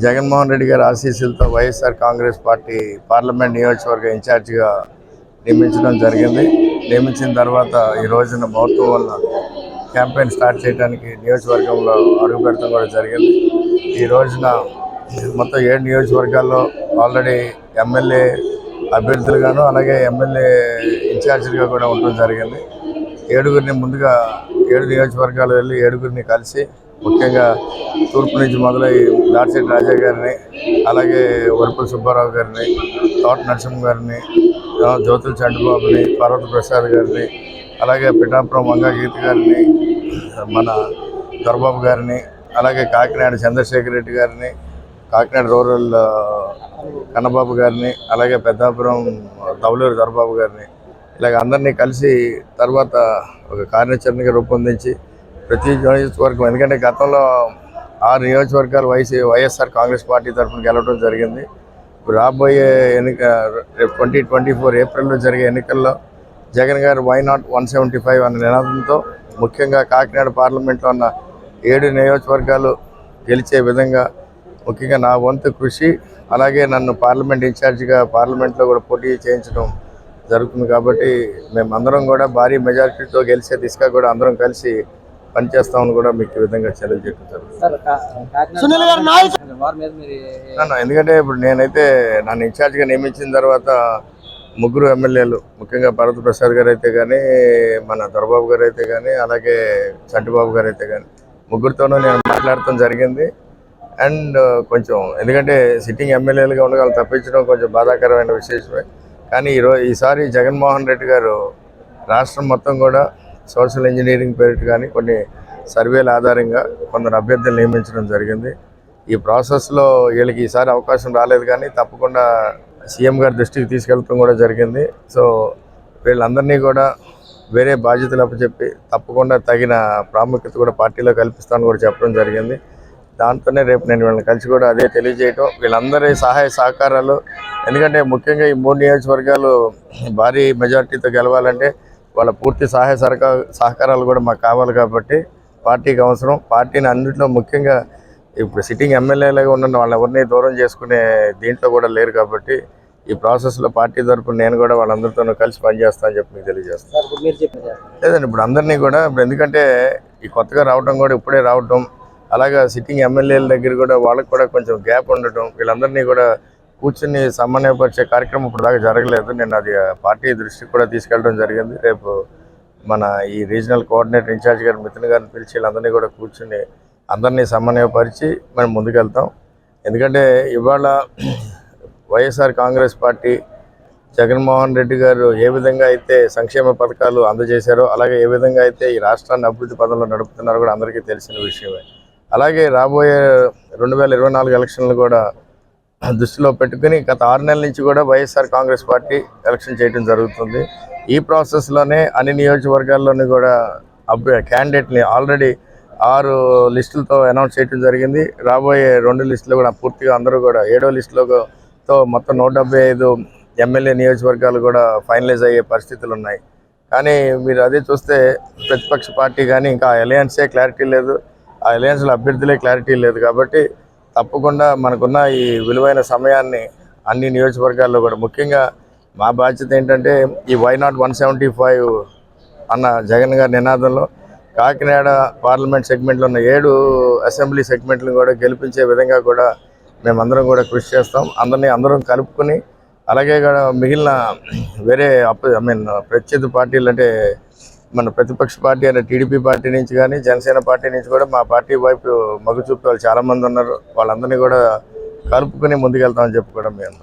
జగన్మోహన్ రెడ్డి గారి ఆశీస్సులతో YSR Congress party parliament నియోజకవర్గ ఇన్ఛార్జిగా నియమించడం జరిగింది. నియమించిన తర్వాత ఈ రోజున మౌత్వం వల్ల క్యాంపెయిన్ స్టార్ట్ చేయడానికి నియోజకవర్గంలో అడుగు పెడతాం కూడా జరిగింది. ఈ రోజున మొత్తం 7 నియోజకవర్గాల్లో ఆల్రెడీ ఎమ్మెల్యే అభ్యర్థులుగాను అలాగే ఎమ్మెల్యే ఇన్ఛార్జిగా కూడా ఉండడం జరిగింది. 7గురిని ముందుగా 7 నియోజకవర్గాలు వెళ్ళి 7గురిని కలిసి ముఖ్యంగా తూర్పు నుంచి మొదలై దాడిశెట్టి రాజా గారిని అలాగే వరపుల సుబ్బారావు గారిని, తోట నరసింహ గారిని, జ్యోతుల చంద్రబాబుని, పర్వత ప్రసాద్ గారిని, అలాగే పిఠాపురం వంగాగీత గారిని, మన దొరబాబు గారిని, అలాగే కాకినాడ చంద్రశేఖర్ రెడ్డి గారిని, కాకినాడ రూరల్ కన్నబాబు గారిని, అలాగే పెద్దాపురం తవలూరు దొరబాబు గారిని ఇలాగ అందరినీ కలిసి తర్వాత ఒక కార్యాచరణగా రూపొందించి ప్రతి నియోజకవర్గం, ఎందుకంటే గతంలో 6 నియోజకవర్గాలు వైఎస్ఆర్ కాంగ్రెస్ పార్టీ తరఫున గెలవడం జరిగింది. రాబోయే ఎన్నిక 2024 ఏప్రిల్లో జరిగే ఎన్నికల్లో జగన్ గారు వై నాట్ 175 అనే నినాదంతో ముఖ్యంగా కాకినాడ పార్లమెంట్లో ఉన్న 7 నియోజకవర్గాలు గెలిచే విధంగా ముఖ్యంగా నా వంతు కృషి, అలాగే నన్ను పార్లమెంట్ ఇన్ఛార్జిగా పార్లమెంట్లో కూడా పోటీ చేయించడం జరుగుతుంది. కాబట్టి మేమందరం కూడా భారీ మెజారిటీతో గెలిచే దిశగా కూడా అందరం కలిసి పనిచేస్తామని కూడా మీకు ఈ విధంగా చర్యలు చెప్తారు. ఎందుకంటే ఇప్పుడు నేనైతే నన్ను ఇన్ఛార్జిగా నియమించిన తర్వాత 3 ఎమ్మెల్యేలు, ముఖ్యంగా పర్వత ప్రసాద్ గారు అయితే కానీ, మన దొరబాబు గారు అయితే కానీ, అలాగే చంటిబాబు గారు అయితే కానీ, ముగ్గురితోనూ నేను మాట్లాడటం జరిగింది. అండ్ కొంచెం ఎందుకంటే సిట్టింగ్ ఎమ్మెల్యేలుగా ఉండగా వాళ్ళు తప్పించడం కొంచెం బాధాకరమైన విశేషమే. కానీ ఈసారి జగన్మోహన్ రెడ్డి గారు రాష్ట్రం మొత్తం కూడా సోషల్ ఇంజనీరింగ్ పేరిట కానీ కొన్ని సర్వేల ఆధారంగా కొందరు అభ్యర్థులు నియమించడం జరిగింది. ఈ ప్రాసెస్లో వీళ్ళకి ఈసారి అవకాశం రాలేదు, కానీ తప్పకుండా సీఎం గారి దృష్టికి తీసుకెళ్ళడం కూడా జరిగింది. సో వీళ్ళందరినీ కూడా వేరే బాధ్యతలు అప్పచెప్పి తప్పకుండా తగిన ప్రాముఖ్యత కూడా పార్టీలో కల్పిస్తామని కూడా చెప్పడం జరిగింది. దాంతోనే రేపు నేను వీళ్ళని కలిసి కూడా అదే తెలియజేయటం, వీళ్ళందరి సహాయ సహకారాలు, ఎందుకంటే ముఖ్యంగా ఈ 3 నియోజకవర్గాలు భారీ మెజార్టీతో గెలవాలంటే వాళ్ళ పూర్తి సహాయ సహకారాలు కూడా మాకు కావాలి. కాబట్టి పార్టీకి అవసరం. పార్టీని అన్నింటిలో ముఖ్యంగా ఇప్పుడు సిట్టింగ్ ఎమ్మెల్యేలుగా ఉన్న వాళ్ళని ఎవరిని దూరం చేసుకునే దీంట్లో కూడా లేరు. కాబట్టి ఈ ప్రాసెస్లో పార్టీ తరఫున నేను కూడా వాళ్ళందరితో కలిసి పనిచేస్తానని చెప్పి మీకు తెలియజేస్తాను. లేదండి, ఇప్పుడు అందరినీ కూడా ఇప్పుడు ఎందుకంటే ఈ కొత్తగా రావడం కూడా ఇప్పుడే రావటం, అలాగే సిట్టింగ్ ఎమ్మెల్యేల దగ్గర కూడా వాళ్ళకి కూడా కొంచెం గ్యాప్ ఉండటం, వీళ్ళందరినీ కూడా కూర్చుని సమన్వయపరిచే కార్యక్రమం ఇప్పుడు దాకా జరగలేదు. నేను అది పార్టీ దృష్టికి కూడా తీసుకెళ్ళడం జరిగింది. రేపు మన ఈ రీజనల్ కోఆర్డినేటర్ ఇన్ఛార్జ్ గారు మిథున్ గారిని పిలిచి వీళ్ళందరినీ కూడా కూర్చుని అందరినీ సమన్వయపరిచి మనం ముందుకెళ్తాం. ఎందుకంటే ఇవాళ వైఎస్ఆర్ కాంగ్రెస్ పార్టీ జగన్మోహన్ రెడ్డి గారు ఏ విధంగా అయితే సంక్షేమ పథకాలు అందజేశారో, అలాగే ఏ విధంగా అయితే ఈ రాష్ట్రాన్ని అభివృద్ధి పదంలో నడుపుతున్నారో కూడా అందరికీ తెలిసిన విషయమే. అలాగే రాబోయే 2024 ఎలక్షన్లు కూడా దృష్టిలో పెట్టుకుని గత 6 నెలల నుంచి కూడా వైఎస్ఆర్ కాంగ్రెస్ పార్టీ ఎలక్షన్ చేయడం జరుగుతుంది. ఈ ప్రాసెస్లోనే అన్ని నియోజకవర్గాల్లోని కూడా క్యాండిడేట్ని ఆల్రెడీ 6 లిస్టులతో అనౌన్స్ చేయడం జరిగింది. రాబోయే 2 లిస్టులు కూడా పూర్తిగా అందరూ కూడా 7వ లిస్టులతో మొత్తం 175 ఎమ్మెల్యే నియోజకవర్గాలు కూడా ఫైనలైజ్ అయ్యే పరిస్థితులు ఉన్నాయి. కానీ మీరు అదే చూస్తే ప్రతిపక్ష పార్టీ కానీ ఇంకా అలయన్సే క్లారిటీ లేదు, ఆ అలయన్స్లో అభ్యర్థులే క్లారిటీ లేదు. కాబట్టి తప్పకుండా మనకున్న ఈ విలువైన సమయాన్ని అన్ని నియోజకవర్గాల్లో కూడా ముఖ్యంగా మా బాధ్యత ఏంటంటే ఈ వై నాట్ 175 అన్న జగన్ గారి నినాదంలో కాకినాడ పార్లమెంట్ సెగ్మెంట్లో ఉన్న 7 అసెంబ్లీ సెగ్మెంట్లను కూడా గెలిపించే విధంగా కూడా మేమందరం కూడా కృషి చేస్తాం. అందరం కలుపుకొని అలాగే కూడా మిగిలిన వేరే ప్రత్యర్థి పార్టీలు అంటే మన ప్రతిపక్ష పార్టీ అనే టీడీపీ పార్టీ నుంచి కానీ జనసేన పార్టీ నుంచి కూడా మా పార్టీ వైపు మొగ్గు చూపే వాళ్ళు చాలామంది ఉన్నారు. వాళ్ళందరినీ కూడా కలుపుకొని ముందుకెళ్తామని చెప్పి కూడా మేము